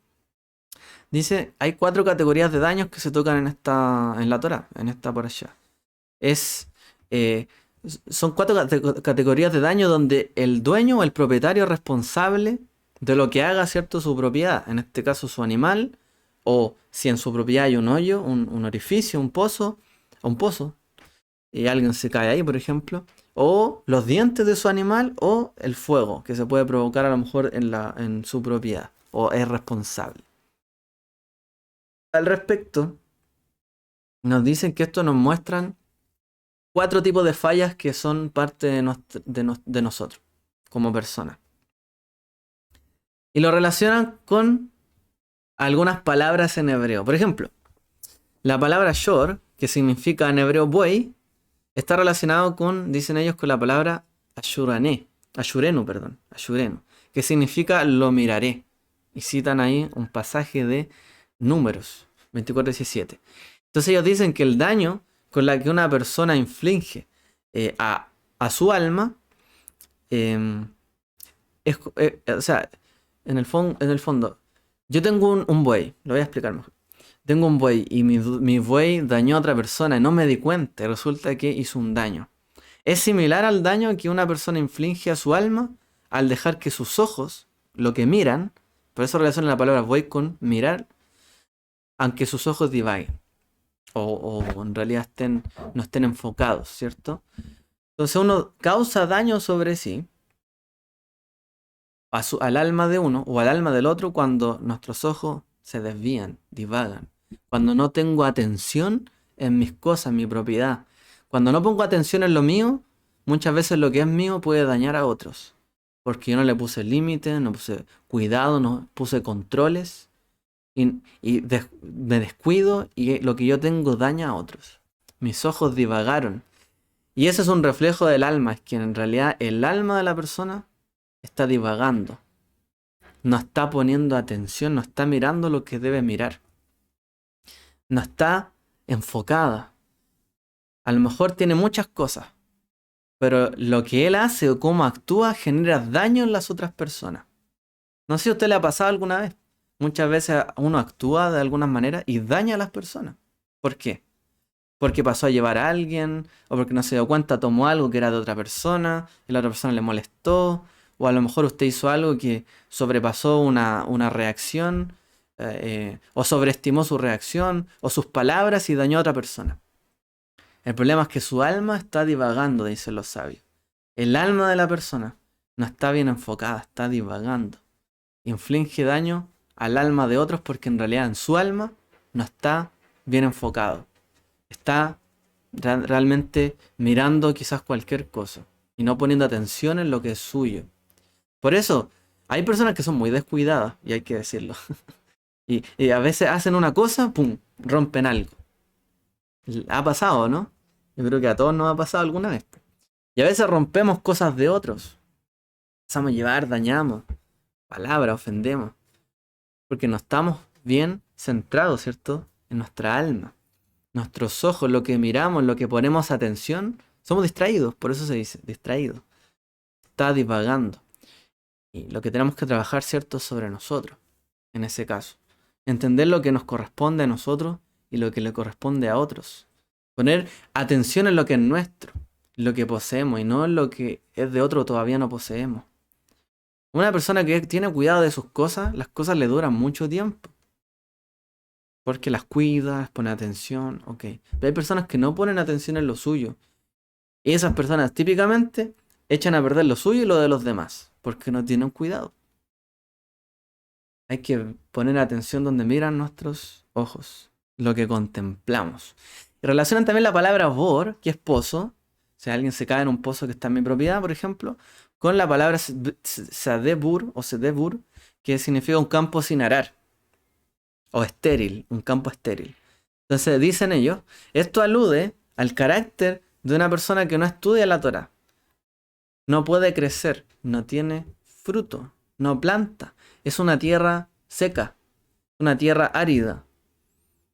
Dice, hay 4 categorías de daños que se tocan en la Torah, en esta por allá. Eh, son 4 categorías de daño donde el dueño o el propietario es responsable de lo que haga, ¿cierto?, su propiedad. En este caso su animal, o si en su propiedad hay un hoyo, un orificio, un pozo, y alguien se cae ahí, por ejemplo, o los dientes de su animal, o el fuego que se puede provocar a lo mejor en su propiedad, o es responsable. Al respecto, nos dicen que esto nos muestran 4 tipos de fallas que son parte de nosotros como personas. Y lo relacionan con algunas palabras en hebreo. Por ejemplo, la palabra shor, que significa en hebreo buey, está relacionado con, dicen ellos, con la palabra ashurenu, que significa lo miraré. Y citan ahí un pasaje de Números 24:17. Entonces ellos dicen que el daño con la que una persona inflige a su alma, o sea, en el fondo, yo tengo un buey, lo voy a explicar mejor. Tengo un buey y mi buey dañó a otra persona y no me di cuenta y resulta que hizo un daño. Es similar al daño que una persona inflige a su alma al dejar que sus ojos, lo que miran, por eso relaciona la palabra buey con mirar, aunque sus ojos divaguen o en realidad no estén enfocados, ¿cierto? Entonces uno causa daño sobre sí, al alma de uno o al alma del otro cuando nuestros ojos se desvían, divagan. Cuando no tengo atención en mis cosas, en mi propiedad. Cuando no pongo atención en lo mío, muchas veces lo que es mío puede dañar a otros. Porque yo no le puse límites, no puse cuidado, no puse controles. Me descuido y lo que yo tengo daña a otros. Mis ojos divagaron. Y eso es un reflejo del alma. Es que en realidad el alma de la persona está divagando. No está poniendo atención, no está mirando lo que debe mirar. No está enfocada. A lo mejor tiene muchas cosas, pero lo que él hace o cómo actúa genera daño en las otras personas. No sé si a usted le ha pasado alguna vez. Muchas veces uno actúa de alguna manera y daña a las personas. ¿Por qué? Porque pasó a llevar a alguien, o porque no se dio cuenta, tomó algo que era de otra persona, y la otra persona le molestó, o a lo mejor usted hizo algo que sobrepasó una reacción, o sobreestimó su reacción, o sus palabras y dañó a otra persona. El problema es que su alma está divagando, dicen los sabios. El alma de la persona no está bien enfocada, está divagando. Inflige daño al alma de otros porque en realidad en su alma no está bien enfocado. Está realmente mirando quizás cualquier cosa y no poniendo atención en lo que es suyo. Por eso, Hay personas que son muy descuidadas, y hay que decirlo. Y a veces hacen una cosa, ¡pum!, rompen algo. Ha pasado, ¿no? Yo creo que a todos nos ha pasado alguna vez. Y a veces rompemos cosas de otros. Empezamos a llevar, dañamos. Palabras, ofendemos. Porque no estamos bien centrados, ¿cierto? En nuestra alma. Nuestros ojos, lo que miramos, lo que ponemos atención, somos distraídos, por eso se dice, distraído. Está divagando. Y lo que tenemos que trabajar, ¿cierto?, es sobre nosotros, en ese caso. Entender lo que nos corresponde a nosotros y lo que le corresponde a otros. Poner atención en lo que es nuestro, lo que poseemos y no en lo que es de otro todavía no poseemos. Una persona que tiene cuidado de sus cosas, las cosas le duran mucho tiempo. Porque las cuida, les pone atención, ok. Pero hay personas que no ponen atención en lo suyo. Y esas personas típicamente echan a perder lo suyo y lo de los demás. Porque no tienen cuidado. Hay que poner atención donde miran nuestros ojos. Lo que contemplamos. Y relacionan también la palabra bor, que es pozo. Si alguien se cae en un pozo que está en mi propiedad, por ejemplo, con la palabra sadebur o sedebur, que significa un campo sin arar. O estéril, un campo estéril. Entonces dicen ellos, esto alude al carácter de una persona que no estudia la Torá. No puede crecer, no tiene fruto, no planta. Es una tierra seca, una tierra árida.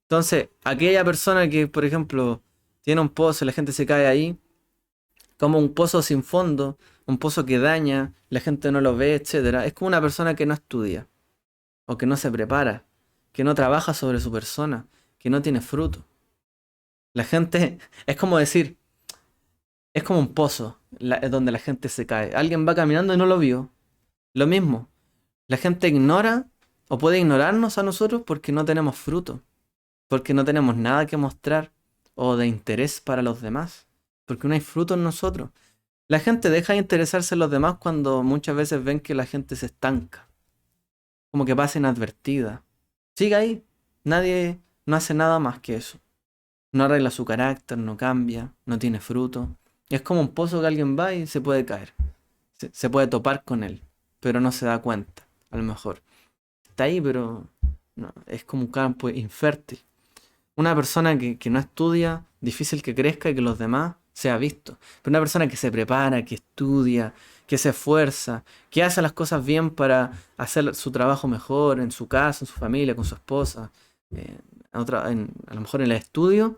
Entonces, aquella persona que, por ejemplo, tiene un pozo y la gente se cae ahí, como un pozo sin fondo, un pozo que daña, la gente no lo ve, etcétera, es como una persona que no estudia, o que no se prepara, que no trabaja sobre su persona, que no tiene fruto. La gente, es como decir, es como un pozo es donde la gente se cae. Alguien va caminando y no lo vio. Lo mismo, la gente ignora o puede ignorarnos a nosotros porque no tenemos fruto, porque no tenemos nada que mostrar o de interés para los demás, porque no hay fruto en nosotros. La gente deja de interesarse en los demás cuando muchas veces ven que la gente se estanca, como que pasa inadvertida. Sigue ahí, nadie no hace nada más que eso. No arregla su carácter, no cambia, no tiene fruto. Es como un pozo que alguien va y se puede caer. Se puede topar con él, pero no se da cuenta, a lo mejor. Está ahí, pero no, es como un campo infértil. Una persona que no estudia, difícil que crezca y que los demás sea visto. Pero una persona que se prepara, que estudia, que se esfuerza, que hace las cosas bien para hacer su trabajo mejor en su casa, en su familia, con su esposa, a lo mejor en el estudio,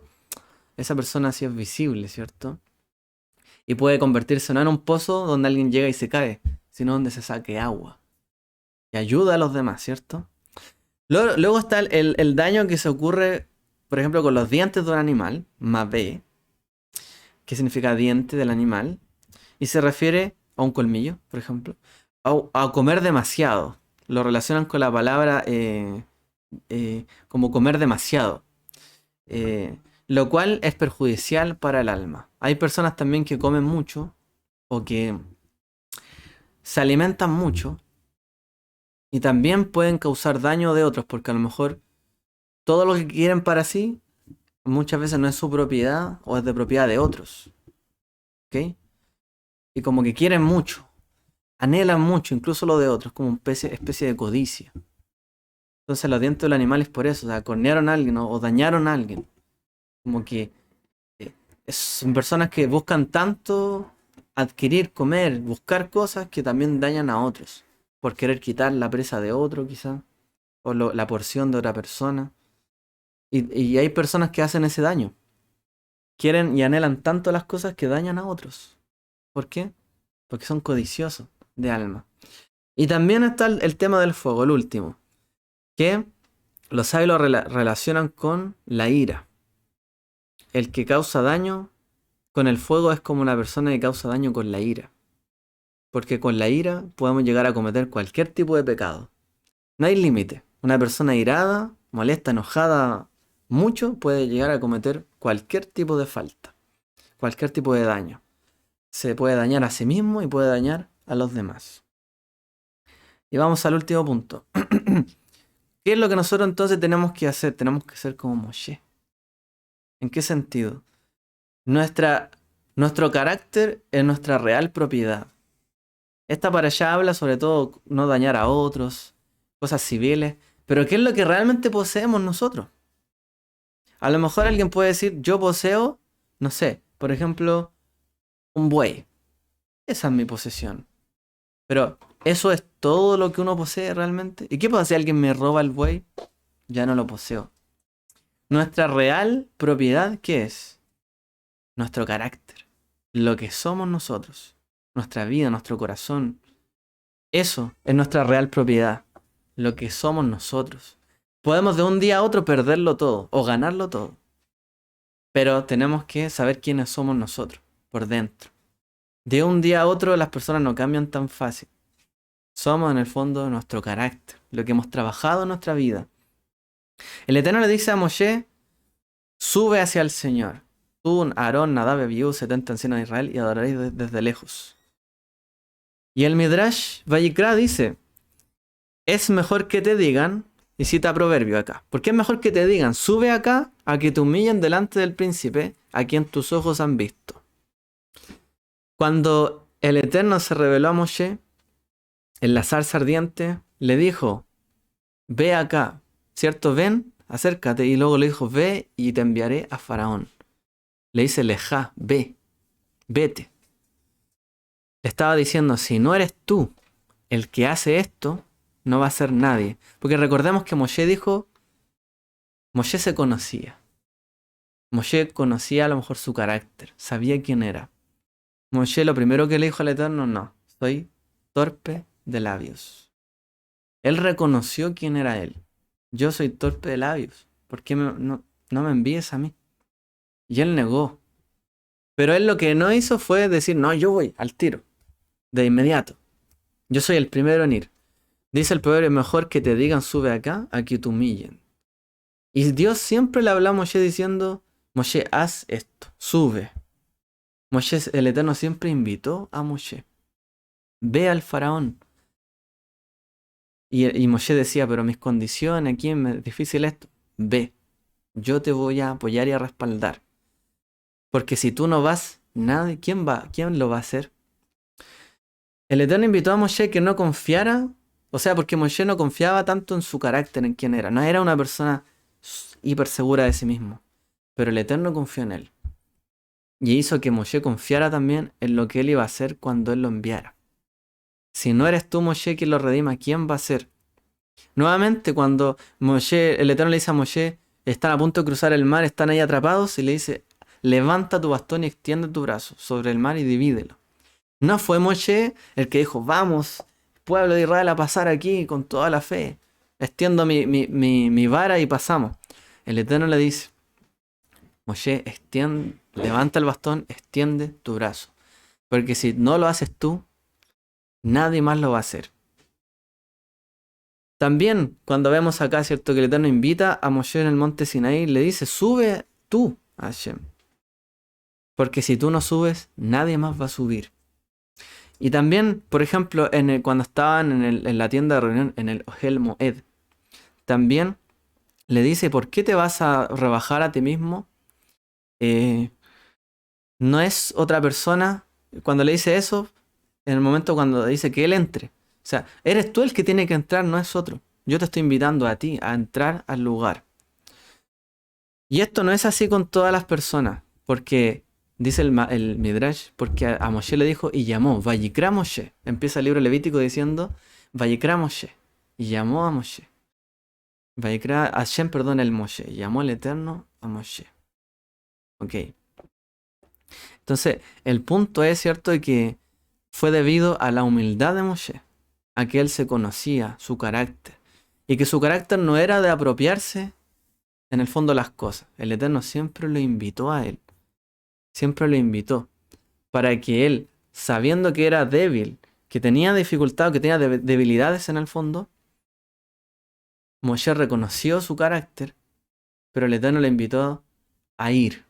esa persona sí es visible, ¿cierto? Y puede convertirse no en un pozo donde alguien llega y se cae, sino donde se saque agua. Y ayuda a los demás, ¿cierto? Luego está el daño que se ocurre, por ejemplo, con los dientes de un animal, mabé, que significa diente del animal, y se refiere a un colmillo, por ejemplo, a comer demasiado. Lo relacionan con la palabra como comer demasiado. Lo cual es perjudicial para el alma. Hay personas también que comen mucho o que se alimentan mucho y también pueden causar daño de otros porque a lo mejor todo lo que quieren para sí muchas veces no es su propiedad o es de propiedad de otros. ¿Ok? Y como que quieren mucho, anhelan mucho, incluso lo de otros, como una especie de codicia. Entonces los dientes del animal es por eso, o sea, cornearon a alguien o dañaron a alguien. Como que son personas que buscan tanto adquirir, comer, buscar cosas que también dañan a otros. Por querer quitar la presa de otro, quizá. O la porción de otra persona. Y hay personas que hacen ese daño. Quieren y anhelan tanto las cosas que dañan a otros. ¿Por qué? Porque son codiciosos de alma. Y también está el tema del fuego, el último. Que los sabios lo relacionan con la ira. El que causa daño con el fuego es como una persona que causa daño con la ira. Porque con la ira podemos llegar a cometer cualquier tipo de pecado. No hay límite. Una persona irada, molesta, enojada, mucho puede llegar a cometer cualquier tipo de falta, cualquier tipo de daño. Se puede dañar a sí mismo y puede dañar a los demás. Y vamos al último punto. ¿Qué es lo que nosotros entonces tenemos que hacer? Tenemos que ser como Moshe. ¿En qué sentido? Nuestro carácter es nuestra real propiedad. Esta parashá habla sobre todo no dañar a otros, cosas civiles, pero ¿qué es lo que realmente poseemos nosotros? A lo mejor alguien puede decir, yo poseo, no sé, por ejemplo, un buey. Esa es mi posesión. Pero, ¿eso es todo lo que uno posee realmente? ¿Y qué pasa si alguien me roba el buey? Ya no lo poseo. Nuestra real propiedad, ¿qué es? Nuestro carácter. Lo que somos nosotros. Nuestra vida, nuestro corazón. Eso es nuestra real propiedad. Lo que somos nosotros. Podemos de un día a otro perderlo todo o ganarlo todo. Pero tenemos que saber quiénes somos nosotros, por dentro. De un día a otro las personas no cambian tan fácil. Somos en el fondo nuestro carácter, lo que hemos trabajado en nuestra vida. El Eterno le dice a Moshe, sube hacia el Señor. Tú, Aarón, Nadab, Abiú, 70 ancianos de Israel, y adoraréis desde lejos. Y el Midrash Vayikra dice, es mejor que te digan, y cita proverbio acá, porque es mejor que te digan, sube acá, a que te humillen delante del príncipe, a quien tus ojos han visto. Cuando el Eterno se reveló a Moshe, en la zarza ardiente, le dijo, ve acá, ¿cierto? Ven, acércate. Y luego le dijo, ve y te enviaré a Faraón. Le dice, lejá, ve, vete. Le estaba diciendo, si no eres tú el que hace esto, no va a ser nadie. Porque recordemos que Moshe dijo, Moshe se conocía. Moshe conocía a lo mejor su carácter, sabía quién era. Moshe lo primero que le dijo al Eterno, no, soy torpe de labios. Él reconoció quién era él. Yo soy torpe de labios. ¿Por qué no me envíes a mí? Y él negó. Pero él lo que no hizo fue decir, no, yo voy al tiro, de inmediato. Yo soy el primero en ir. Dice el proverbio, mejor que te digan sube acá, a que te humillen. Y Dios siempre le habla a Moshe diciendo, Moshe, haz esto, sube. Moshe, el Eterno siempre invitó a Moshe. Ve al faraón. Y Moshe decía, pero mis condiciones, aquí es difícil esto. Ve, yo te voy a apoyar y a respaldar. Porque si tú no vas, nadie, ¿quién va? ¿Quién lo va a hacer? El Eterno invitó a Moshe que no confiara, o sea, porque Moshe no confiaba tanto en su carácter, en quién era. No era una persona hiper segura de sí mismo. Pero el Eterno confió en él. Y hizo que Moshe confiara también en lo que él iba a hacer cuando él lo enviara. Si no eres tú, Moshe, quien lo redima, ¿quién va a ser? Nuevamente, cuando Moshe, el Eterno le dice a Moshe, están a punto de cruzar el mar, están ahí atrapados, y le dice, levanta tu bastón y extiende tu brazo sobre el mar y divídelo. No fue Moshe el que dijo, vamos, pueblo de Israel, a pasar aquí con toda la fe. Extiendo mi vara y pasamos. El Eterno le dice, Moshe, levanta el bastón, extiende tu brazo. Porque si no lo haces tú, nadie más lo va a hacer. También, cuando vemos acá, ¿cierto? Que el Eterno invita a Moshe en el monte Sinaí, le dice, sube tú, Hashem. Porque si tú no subes, nadie más va a subir. Y también, por ejemplo, cuando estaban en la tienda de reunión, en el Ohel Moed, también le dice, ¿por qué te vas a rebajar a ti mismo? No es otra persona. Cuando le dice eso, en el momento cuando dice que él entre. O sea, eres tú el que tiene que entrar, no es otro. Yo te estoy invitando a ti a entrar al lugar. Y esto no es así con todas las personas, porque dice el Midrash, porque a Moshe le dijo y llamó, Vayikra Moshe. Empieza el libro Levítico diciendo, Vayikra Moshe. Y llamó a Moshe. Vayikra, Hashem, perdón, el Moshe. Llamó el Eterno a Moshe. Ok. Entonces, el punto es, ¿cierto?, de que fue debido a la humildad de Moshe, a que él se conocía, su carácter, y que su carácter no era de apropiarse en el fondo las cosas. El Eterno siempre lo invitó a él, siempre lo invitó, para que él, sabiendo que era débil, que tenía dificultad, que tenía debilidades en el fondo, Moshe reconoció su carácter, pero el Eterno le invitó a ir,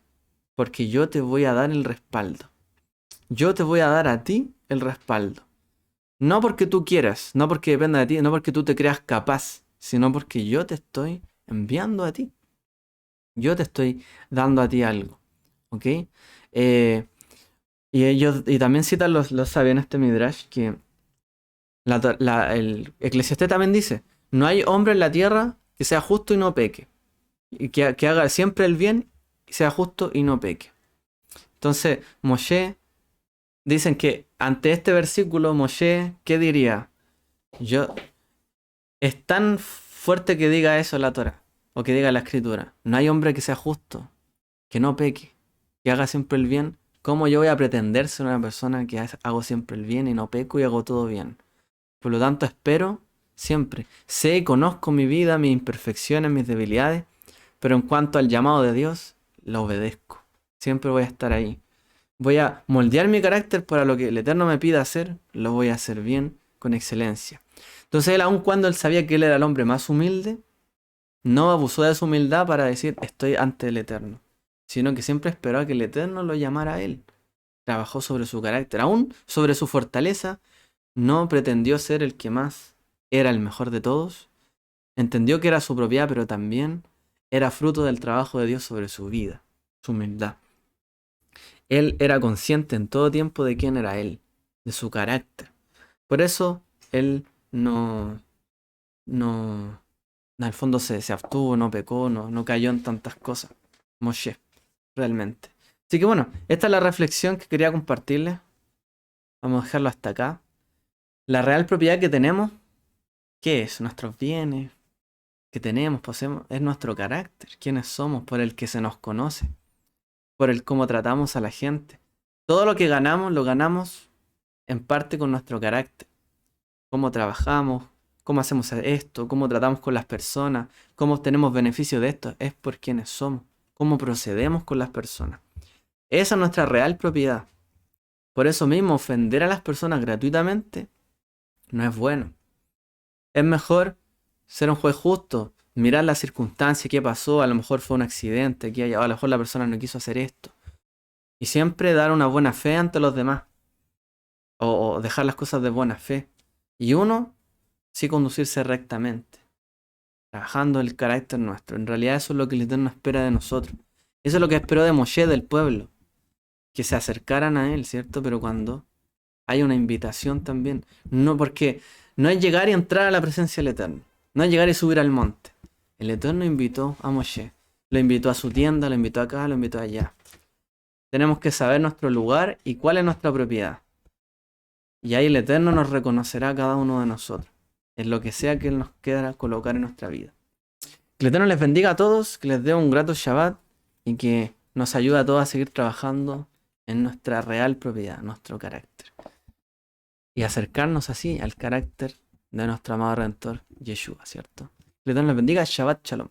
porque yo te voy a dar el respaldo. Yo te voy a dar a ti el respaldo. No porque tú quieras, no porque dependa de ti, no porque tú te creas capaz, sino porque yo te estoy enviando a ti. Yo te estoy dando a ti algo. ¿Ok? Y también citan los sabios en este Midrash que El Eclesiastés también dice, no hay hombre en la tierra que sea justo y no peque. Y que haga siempre el bien, y sea justo y no peque. Entonces, Moshe, dicen que ante este versículo, Moshe, ¿qué diría? Yo, es tan fuerte que diga eso la Torah, o que diga la Escritura. No hay hombre que sea justo, que no peque, que haga siempre el bien. ¿Cómo yo voy a pretender ser una persona que hago siempre el bien y no peco y hago todo bien? Por lo tanto, espero siempre. Sé y conozco mi vida, mis imperfecciones, mis debilidades, pero en cuanto al llamado de Dios, lo obedezco. Siempre voy a estar ahí. Voy a moldear mi carácter para lo que el Eterno me pida hacer, lo voy a hacer bien, con excelencia. Entonces él, aun cuando él sabía que él era el hombre más humilde, no abusó de su humildad para decir estoy ante el Eterno, sino que siempre esperó a que el Eterno lo llamara a él. Trabajó sobre su carácter, aún sobre su fortaleza, no pretendió ser el que más era el mejor de todos. Entendió que era su propiedad, pero también era fruto del trabajo de Dios sobre su vida, su humildad. Él era consciente en todo tiempo de quién era él, de su carácter. Por eso él no, al fondo se abstuvo, no pecó, no cayó en tantas cosas. Moshe, realmente. Así que bueno, esta es la reflexión que quería compartirles. Vamos a dejarlo hasta acá. La real propiedad que tenemos, ¿qué es? Nuestros bienes que tenemos, poseemos, es nuestro carácter. ¿Quiénes somos? Por el que se nos conoce. Por el cómo tratamos a la gente. Todo lo que ganamos, lo ganamos en parte con nuestro carácter. Cómo trabajamos, cómo hacemos esto, cómo tratamos con las personas, cómo obtenemos beneficio de esto, es por quienes somos, cómo procedemos con las personas. Esa es nuestra real propiedad. Por eso mismo, ofender a las personas gratuitamente no es bueno. Es mejor ser un juez justo, mirar las circunstancias, qué pasó, a lo mejor fue un accidente, a lo mejor la persona no quiso hacer esto. Y siempre dar una buena fe ante los demás. O dejar las cosas de buena fe. Y uno, sí conducirse rectamente. Trabajando el carácter nuestro. En realidad eso es lo que el Eterno espera de nosotros. Eso es lo que esperó de Moshe, del pueblo. Que se acercaran a él, ¿cierto? Pero cuando hay una invitación también. No, porque no es llegar y entrar a la presencia del Eterno. No es llegar y subir al monte. El Eterno invitó a Moshe. Lo invitó a su tienda, lo invitó acá, lo invitó allá. Tenemos que saber nuestro lugar y cuál es nuestra propiedad. Y ahí el Eterno nos reconocerá a cada uno de nosotros. En lo que sea que Él nos quiera colocar en nuestra vida. Que el Eterno les bendiga a todos, que les dé un grato Shabbat y que nos ayude a todos a seguir trabajando en nuestra real propiedad, nuestro carácter. Y acercarnos así al carácter de nuestro amado Redentor, Yeshua, ¿cierto? Que el Eterno les bendiga, Shabbat Shalom.